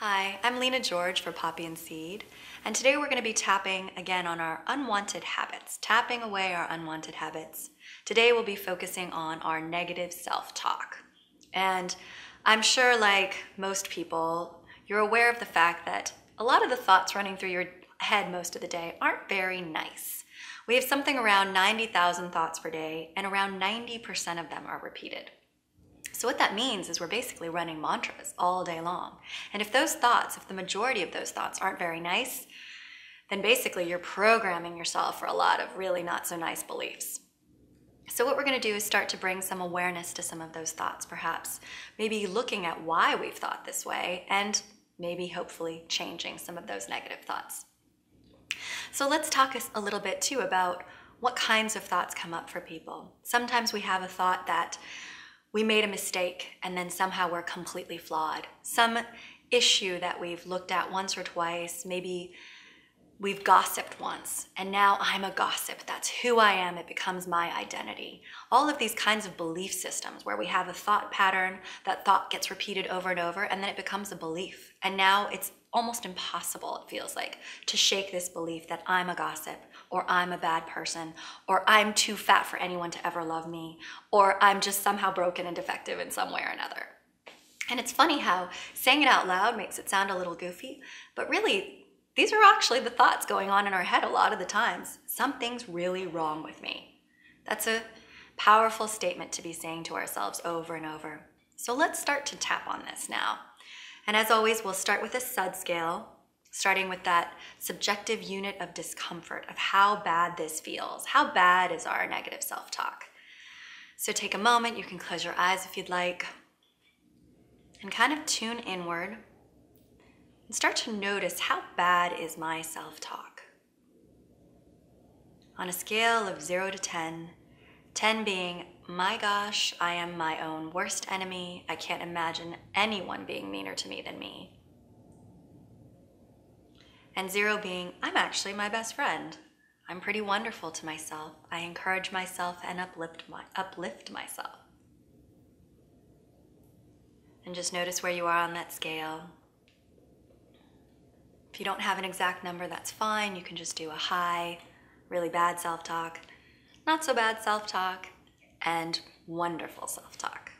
Hi, I'm Lena George for Poppy and Seed, and today we're going to be tapping again on our unwanted habits, tapping away our unwanted habits. Today we'll be focusing on our negative self-talk. And I'm sure, like most people, you're aware of the fact that a lot of the thoughts running through your head most of the day aren't very nice. We have something around 90,000 thoughts per day, and around 90% of them are repeated. So what that means is we're basically running mantras all day long. And if the majority of those thoughts aren't very nice, then basically you're programming yourself for a lot of really not so nice beliefs. So what we're going to do is start to bring some awareness to some of those thoughts, perhaps maybe looking at why we've thought this way and maybe hopefully changing some of those negative thoughts. So let's talk a little bit too about what kinds of thoughts come up for people. Sometimes we have a thought that we made a mistake and then somehow we're completely flawed. Some issue that we've looked at once or twice, maybe we've gossiped once and now I'm a gossip. That's who I am. It becomes my identity. All of these kinds of belief systems where we have a thought pattern, that thought gets repeated over and over and then it becomes a belief. And now it's almost impossible, it feels like, to shake this belief that I'm a gossip, or I'm a bad person, or I'm too fat for anyone to ever love me, or I'm just somehow broken and defective in some way or another. And it's funny how saying it out loud makes it sound a little goofy, but really, these are actually the thoughts going on in our head a lot of the times. Something's really wrong with me. That's a powerful statement to be saying to ourselves over and over. So let's start to tap on this now. And as always, we'll start with a SUD scale, starting with that subjective unit of discomfort of how bad this feels. How bad is our negative self-talk? So take a moment, you can close your eyes if you'd like, and kind of tune inward and start to notice how bad is my self-talk. On a scale of 0 to 10, 10 being, my gosh, I am my own worst enemy. I can't imagine anyone being meaner to me than me. And 0 being, I'm actually my best friend. I'm pretty wonderful to myself. I encourage myself and uplift myself. And just notice where you are on that scale. If you don't have an exact number, that's fine. You can just do a high, really bad self-talk, not so bad self-talk, and wonderful self-talk.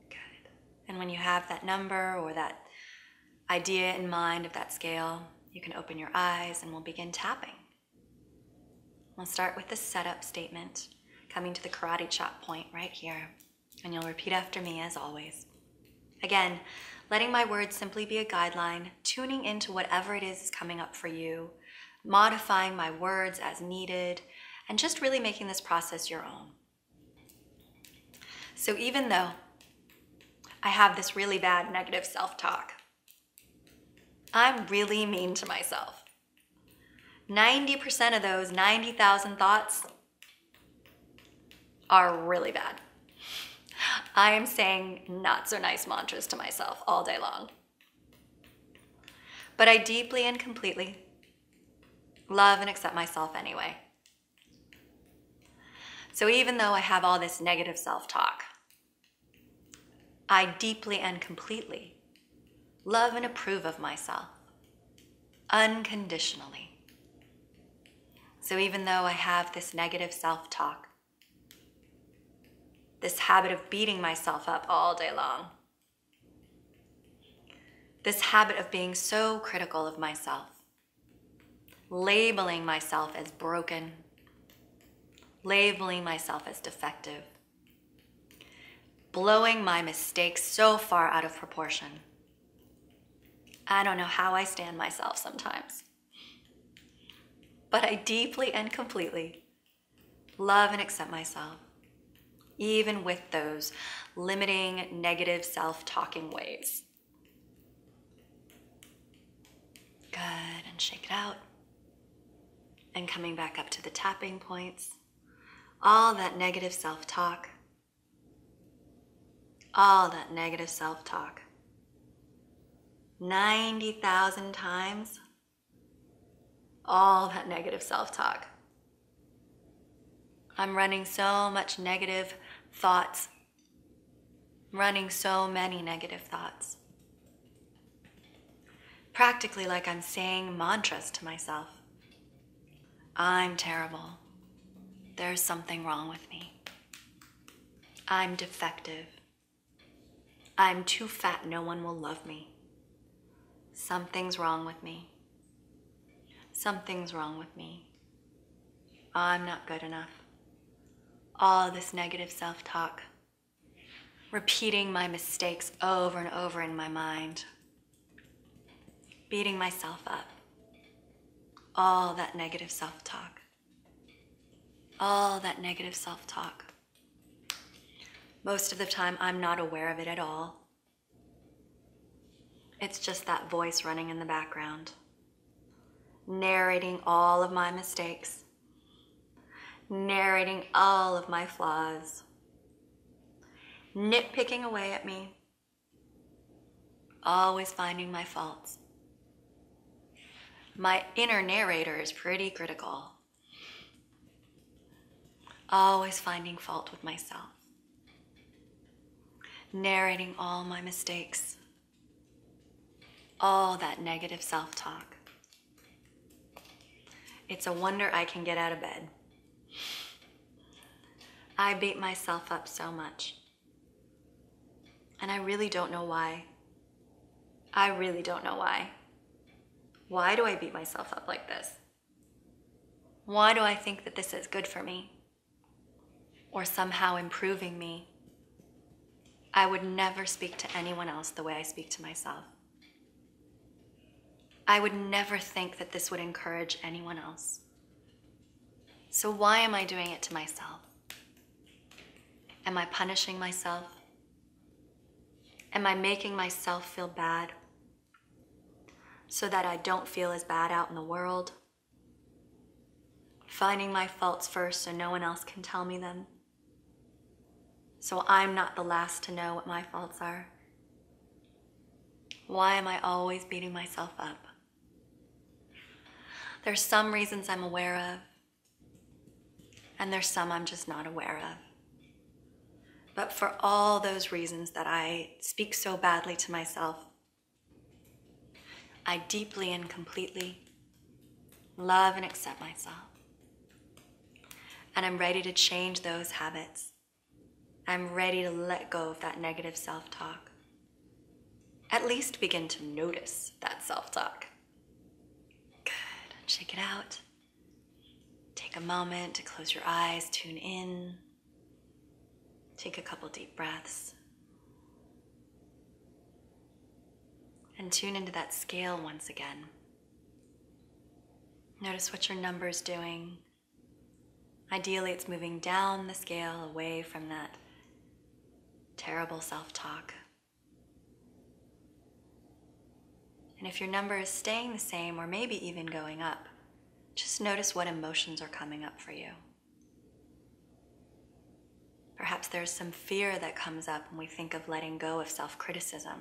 Good. And when you have that number or that idea in mind of that scale, you can open your eyes and we'll begin tapping. We'll start with the setup statement, coming to the karate chop point right here, and you'll repeat after me as always. Again, letting my words simply be a guideline, tuning into whatever it is coming up for you, modifying my words as needed, and just really making this process your own. So even though I have this really bad negative self-talk, I'm really mean to myself. 90% of those 90,000 thoughts are really bad. I am saying not so nice mantras to myself all day long. But I deeply and completely love and accept myself anyway. So even though I have all this negative self-talk, I deeply and completely love and approve of myself, unconditionally. So even though I have this negative self-talk, this habit of beating myself up all day long, this habit of being so critical of myself, labeling myself as broken, labeling myself as defective, blowing my mistakes so far out of proportion. I don't know how I stand myself sometimes. But I deeply and completely love and accept myself, even with those limiting, negative self-talking ways. Good, and shake it out. And coming back up to the tapping points. All that negative self-talk. All that negative self-talk. 90,000 times. All that negative self-talk. I'm running so much negative thoughts. I'm running so many negative thoughts. practically like I'm saying mantras to myself. I'm terrible. There's something wrong with me. I'm defective. I'm too fat, no one will love me. Something's wrong with me. Something's wrong with me. I'm not good enough. All this negative self-talk. Repeating my mistakes over and over in my mind. Beating myself up. All that negative self-talk. All that negative self-talk. Most of the time, I'm not aware of it at all. It's just that voice running in the background, narrating all of my mistakes, narrating all of my flaws, nitpicking away at me, always finding my faults. My inner narrator is pretty critical, always finding fault with myself, narrating all my mistakes, all that negative self-talk. It's a wonder I can get out of bed. I beat myself up so much. And I really don't know why. I really don't know why. Why do I beat myself up like this? Why do I think that this is good for me? Or somehow improving me? I would never speak to anyone else the way I speak to myself. I would never think that this would encourage anyone else. So why am I doing it to myself? Am I punishing myself? Am I making myself feel bad so that I don't feel as bad out in the world? Finding my faults first so no one else can tell me them? So I'm not the last to know what my faults are? Why am I always beating myself up? There's some reasons I'm aware of, and there's some I'm just not aware of. But for all those reasons that I speak so badly to myself, I deeply and completely love and accept myself. And I'm ready to change those habits. I'm ready to let go of that negative self-talk. At least begin to notice that self-talk. Good. Shake it out. Take a moment to close your eyes, tune in. Take a couple deep breaths. And tune into that scale once again. Notice what your number is doing. Ideally, it's moving down the scale away from that terrible self-talk. And if your number is staying the same or maybe even going up, just notice what emotions are coming up for you. Perhaps there's some fear that comes up when we think of letting go of self-criticism.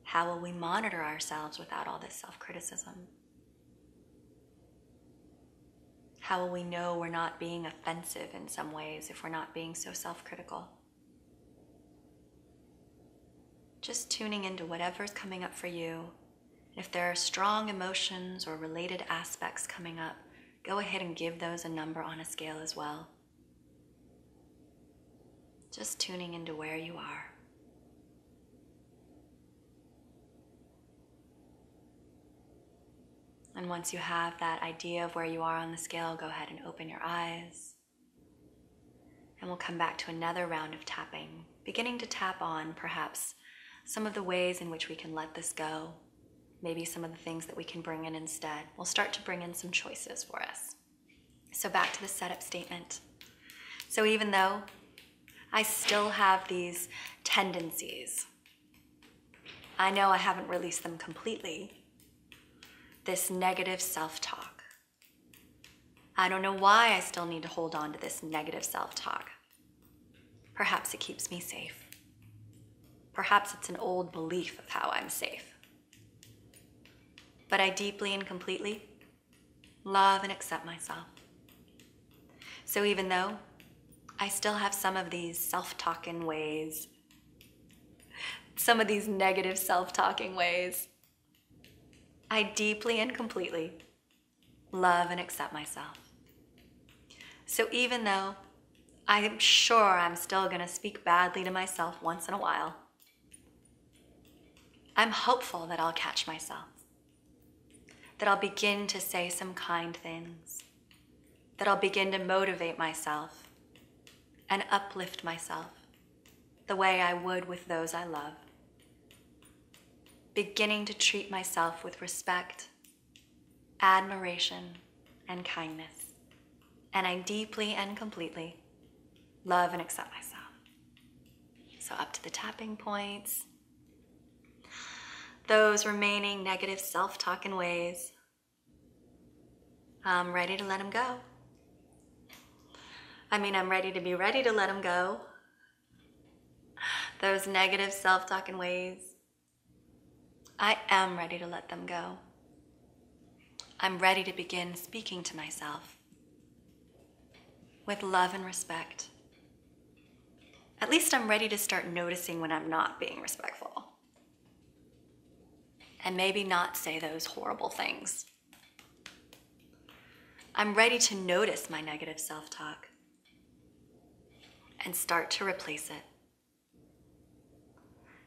How will we monitor ourselves without all this self-criticism? How will we know we're not being offensive in some ways if we're not being so self-critical? Just tuning into whatever's coming up for you. If there are strong emotions or related aspects coming up, go ahead and give those a number on a scale as well. Just tuning into where you are. And once you have that idea of where you are on the scale, go ahead and open your eyes. And we'll come back to another round of tapping, beginning to tap on perhaps some of the ways in which we can let this go. Maybe some of the things that we can bring in instead. We'll start to bring in some choices for us. So back to the setup statement. So even though I still have these tendencies, I know I haven't released them completely. This negative self-talk. I don't know why I still need to hold on to this negative self-talk. Perhaps it keeps me safe. Perhaps it's an old belief of how I'm safe. But I deeply and completely love and accept myself. So even though I still have some of these self-talking ways, some of these negative self-talking ways, I deeply and completely love and accept myself. So even though I'm sure I'm still going to speak badly to myself once in a while, I'm hopeful that I'll catch myself, that I'll begin to say some kind things, that I'll begin to motivate myself and uplift myself the way I would with those I love. Beginning to treat myself with respect, admiration, and kindness. And I deeply and completely love and accept myself. So up to the tapping points. Those remaining negative self-talk and ways, I'm ready to let them go. I'm ready to be ready to let them go. Those negative self-talk and ways, I am ready to let them go. I'm ready to begin speaking to myself with love and respect. At least I'm ready to start noticing when I'm not being respectful. And maybe not say those horrible things. I'm ready to notice my negative self-talk and start to replace it.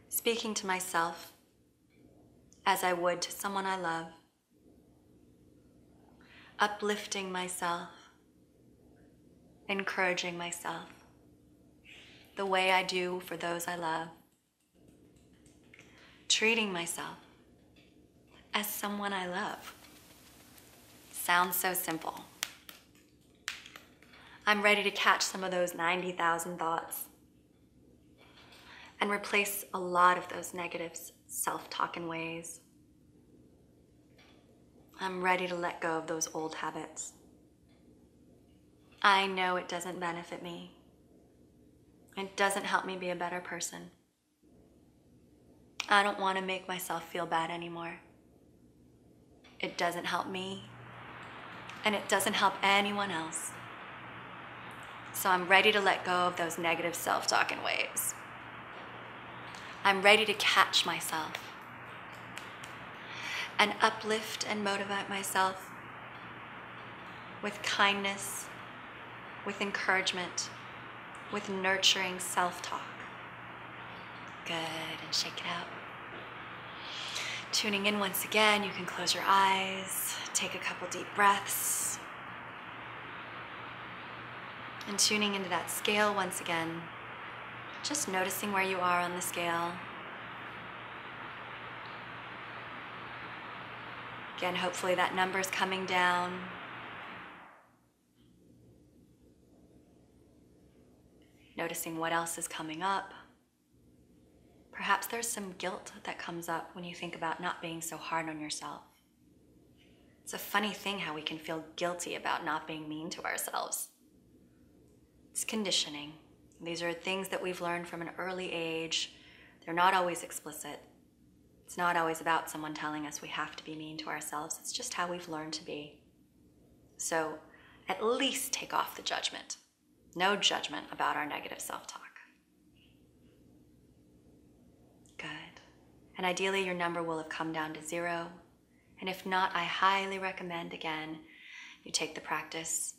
Speaking to myself as I would to someone I love. Uplifting myself, encouraging myself the way I do for those I love. Treating myself as someone I love. Sounds so simple. I'm ready to catch some of those 90,000 thoughts and replace a lot of those negative self-talk and ways. I'm ready to let go of those old habits. I know it doesn't benefit me. It doesn't help me be a better person. I don't want to make myself feel bad anymore. It doesn't help me, and it doesn't help anyone else. So I'm ready to let go of those negative self-talk and ways. I'm ready to catch myself and uplift and motivate myself with kindness, with encouragement, with nurturing self-talk. Good, and shake it out. Tuning in once again, you can close your eyes, take a couple deep breaths. And tuning into that scale once again, just noticing where you are on the scale. Again, hopefully that number's coming down. Noticing what else is coming up. Perhaps there's some guilt that comes up when you think about not being so hard on yourself. It's a funny thing how we can feel guilty about not being mean to ourselves. It's conditioning. These are things that we've learned from an early age. They're not always explicit. It's not always about someone telling us we have to be mean to ourselves. It's just how we've learned to be. So at least take off the judgment. No judgment about our negative self-talk. Good. And ideally your number will have come down to 0. And if not, I highly recommend, again, you take the practice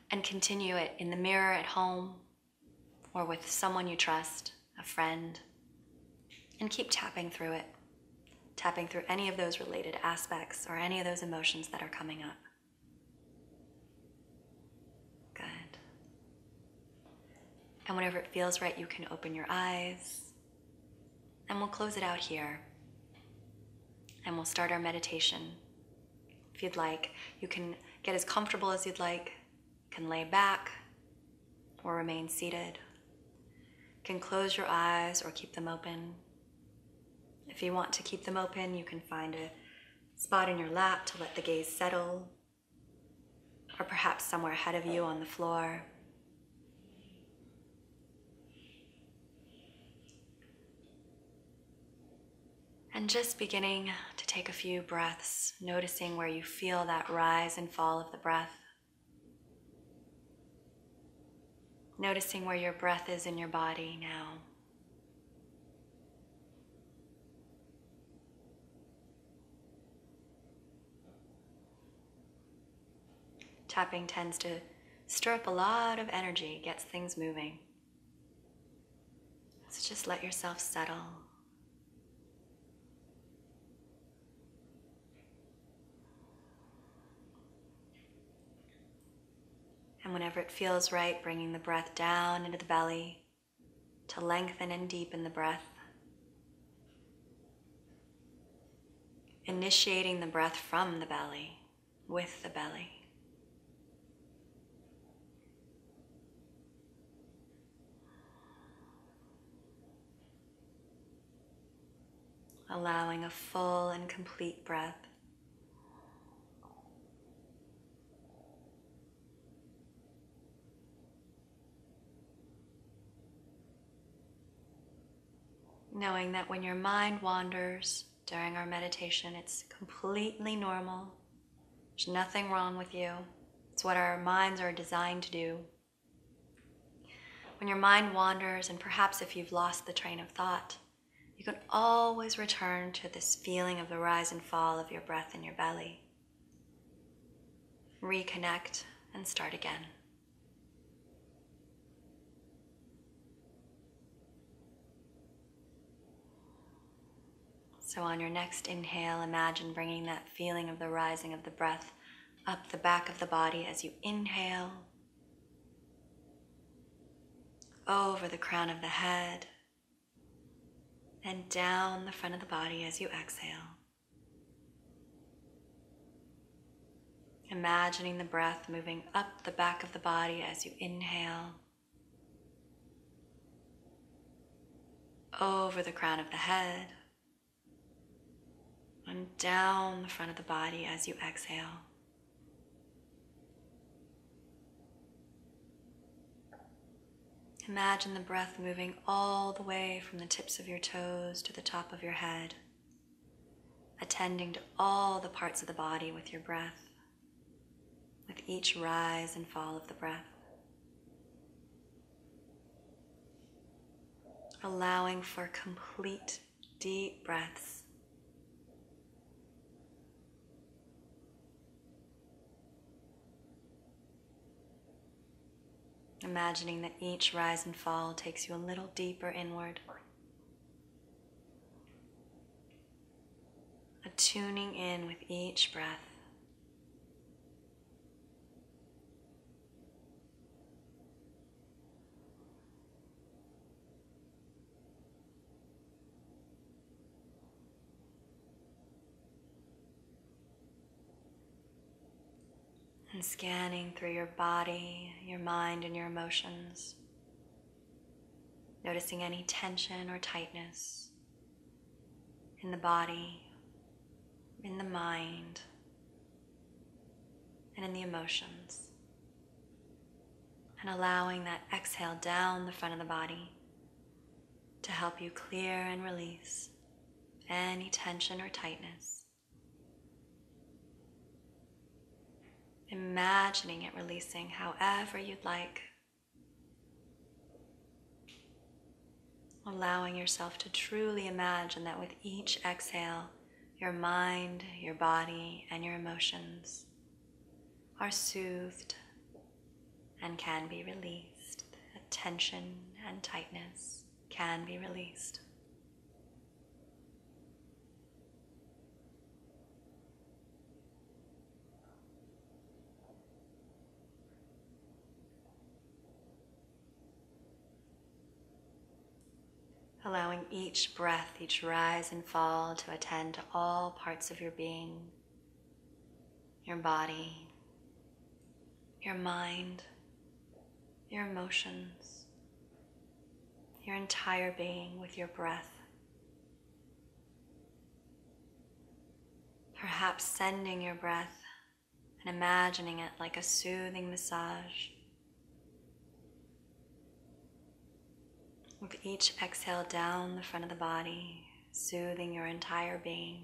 and continue it in the mirror at home or with someone you trust, a friend, and keep tapping through it. Tapping through any of those related aspects or any of those emotions that are coming up. Good. And whenever it feels right, you can open your eyes. And we'll close it out here. And we'll start our meditation. If you'd like, you can get as comfortable as you'd like. You can lay back or remain seated. You can close your eyes or keep them open. If you want to keep them open, you can find a spot in your lap to let the gaze settle, or perhaps somewhere ahead of you on the floor. And just beginning to take a few breaths, noticing where you feel that rise and fall of the breath. Noticing where your breath is in your body now. Tapping tends to stir up a lot of energy, gets things moving. So just let yourself settle. And whenever it feels right, bringing the breath down into the belly to lengthen and deepen the breath. Initiating the breath from the belly, with the belly. Allowing a full and complete breath. Knowing that when your mind wanders during our meditation, it's completely normal. There's nothing wrong with you. It's what our minds are designed to do. When your mind wanders, and perhaps if you've lost the train of thought, you can always return to this feeling of the rise and fall of your breath in your belly. Reconnect and start again. So on your next inhale, imagine bringing that feeling of the rising of the breath up the back of the body as you inhale, over the crown of the head, and down the front of the body as you exhale. Imagining the breath moving up the back of the body as you inhale, over the crown of the head, and down the front of the body as you exhale. Imagine the breath moving all the way from the tips of your toes to the top of your head, attending to all the parts of the body with your breath, with each rise and fall of the breath. Allowing for complete deep breaths. Imagining that each rise and fall takes you a little deeper inward. Tuning in with each breath. And scanning through your body, your mind, and your emotions. Noticing any tension or tightness in the body, in the mind, and in the emotions. And allowing that exhale down the front of the body to help you clear and release any tension or tightness. Imagining it releasing however you'd like. Allowing yourself to truly imagine that with each exhale, your mind, your body, and your emotions are soothed and can be released. That tension and tightness can be released. Allowing each breath, each rise and fall to attend to all parts of your being, your body, your mind, your emotions, your entire being with your breath. Perhaps sending your breath and imagining it like a soothing massage. With each exhale down the front of the body, soothing your entire being.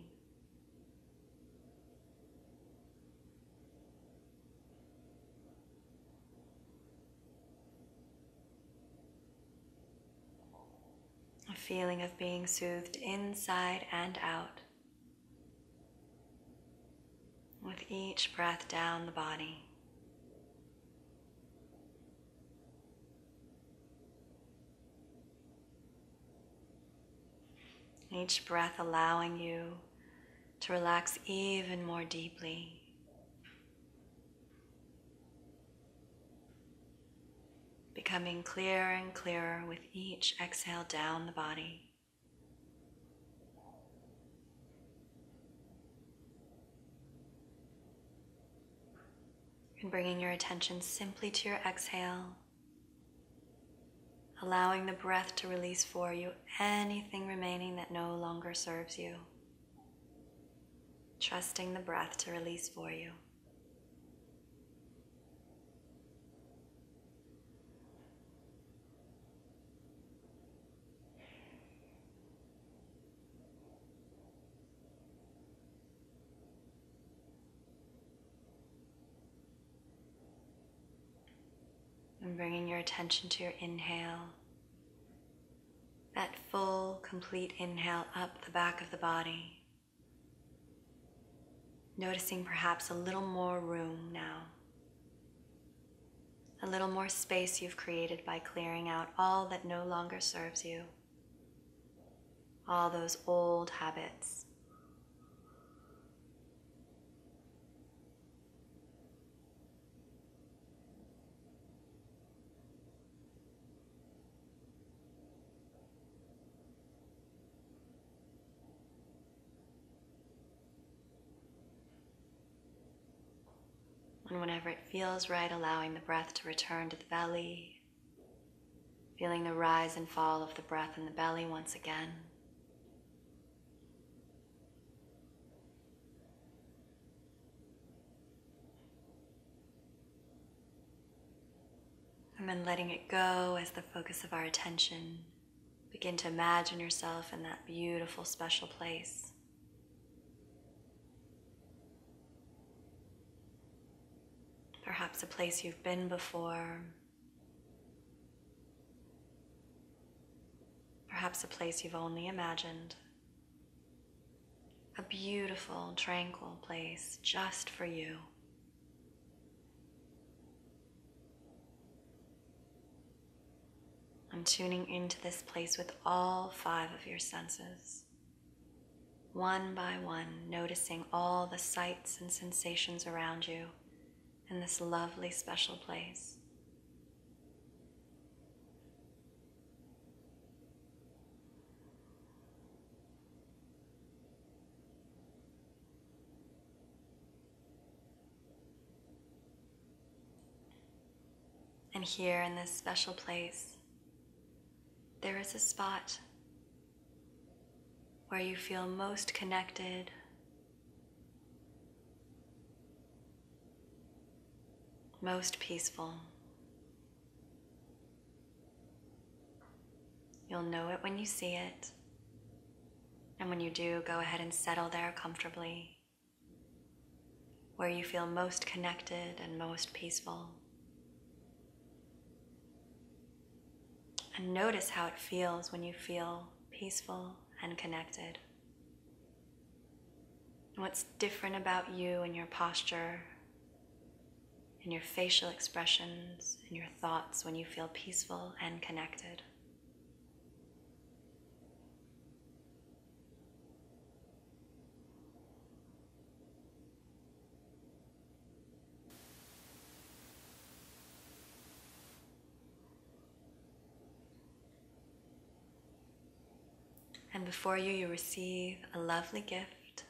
A feeling of being soothed inside and out. With each breath down the body. Each breath allowing you to relax even more deeply. Becoming clearer and clearer with each exhale down the body. And bringing your attention simply to your exhale, allowing the breath to release for you anything remaining that no longer serves you. Trusting the breath to release for you. And bringing your attention to your inhale. That full, complete inhale up the back of the body. Noticing perhaps a little more room now. A little more space you've created by clearing out all that no longer serves you. All those old habits. And whenever it feels right, allowing the breath to return to the belly, feeling the rise and fall of the breath in the belly once again. And then letting it go as the focus of our attention. Begin to imagine yourself in that beautiful, special place. Perhaps a place you've been before. Perhaps a place you've only imagined. A beautiful, tranquil place just for you. I'm tuning into this place with all 5 of your senses. One by one, noticing all the sights and sensations around you in this lovely, special place. And here in this special place, there is a spot where you feel most connected, most peaceful. You'll know it when you see it, and when you do, go ahead and settle there comfortably, where you feel most connected and most peaceful. And notice how it feels when you feel peaceful and connected. And what's different about you and your posture, and your facial expressions, and your thoughts when you feel peaceful and connected. And before you, you receive a lovely gift.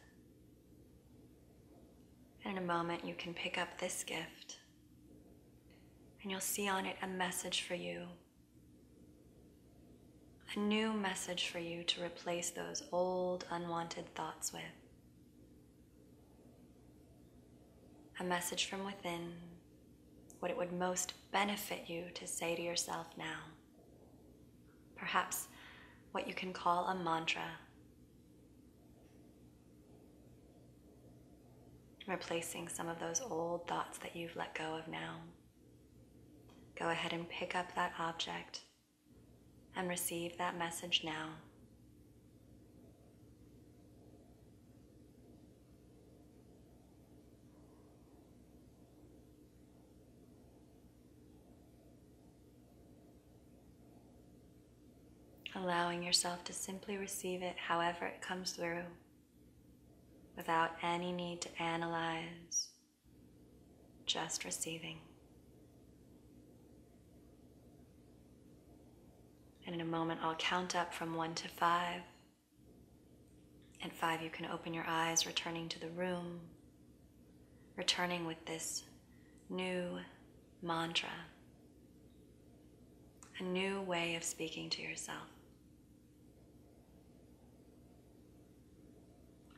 And in a moment, you can pick up this gift. And you'll see on it a message for you. A new message for you to replace those old, unwanted thoughts with. A message from within, what it would most benefit you to say to yourself now. Perhaps what you can call a mantra. Replacing some of those old thoughts that you've let go of now. Go ahead and pick up that object and receive that message now. allowing yourself to simply receive it however it comes through, without any need to analyze, just receiving. And in a moment, I'll count up from 1 to 5. At 5, you can open your eyes, returning to the room, returning with this new mantra, a new way of speaking to yourself.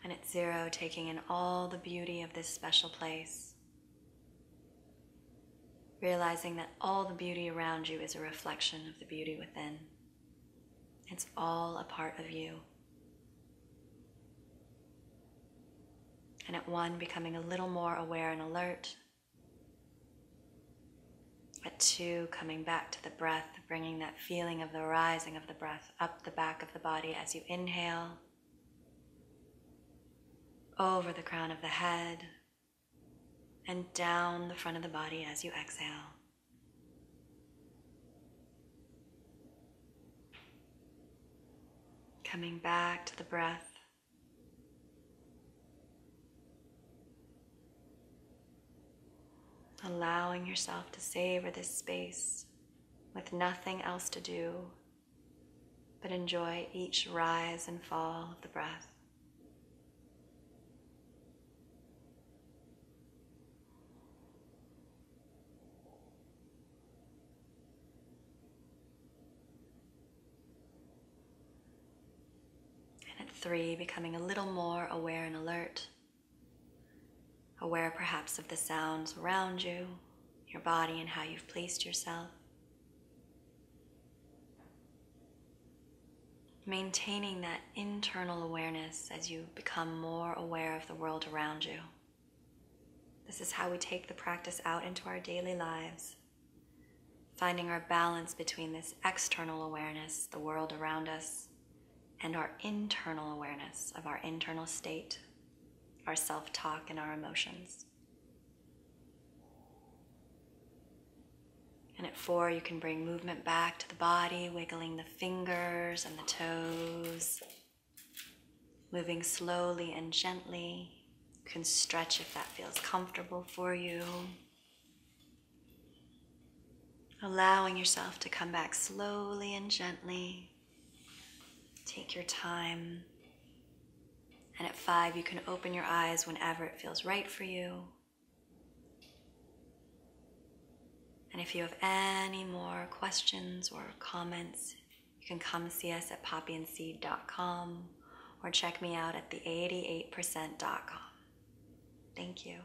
And at 0, taking in all the beauty of this special place, realizing that all the beauty around you is a reflection of the beauty within. It's all a part of you. And at 1, becoming a little more aware and alert. At 2, coming back to the breath, bringing that feeling of the rising of the breath up the back of the body as you inhale, over the crown of the head, and down the front of the body as you exhale. Coming back to the breath. Allowing yourself to savor this space with nothing else to do but enjoy each rise and fall of the breath. And at 3, becoming a little more aware and alert, aware perhaps of the sounds around you, your body, and how you've placed yourself. Maintaining that internal awareness as you become more aware of the world around you. This is how we take the practice out into our daily lives, finding our balance between this external awareness, the world around us, and our internal awareness of our internal state, our self-talk, and our emotions. And at 4, you can bring movement back to the body, wiggling the fingers and the toes, moving slowly and gently. You can stretch if that feels comfortable for you. Allowing yourself to come back slowly and gently. Take your time. And at 5, you can open your eyes whenever it feels right for you. And if you have any more questions or comments, you can come see us at poppyandseed.com or check me out at the88%.com. Thank you.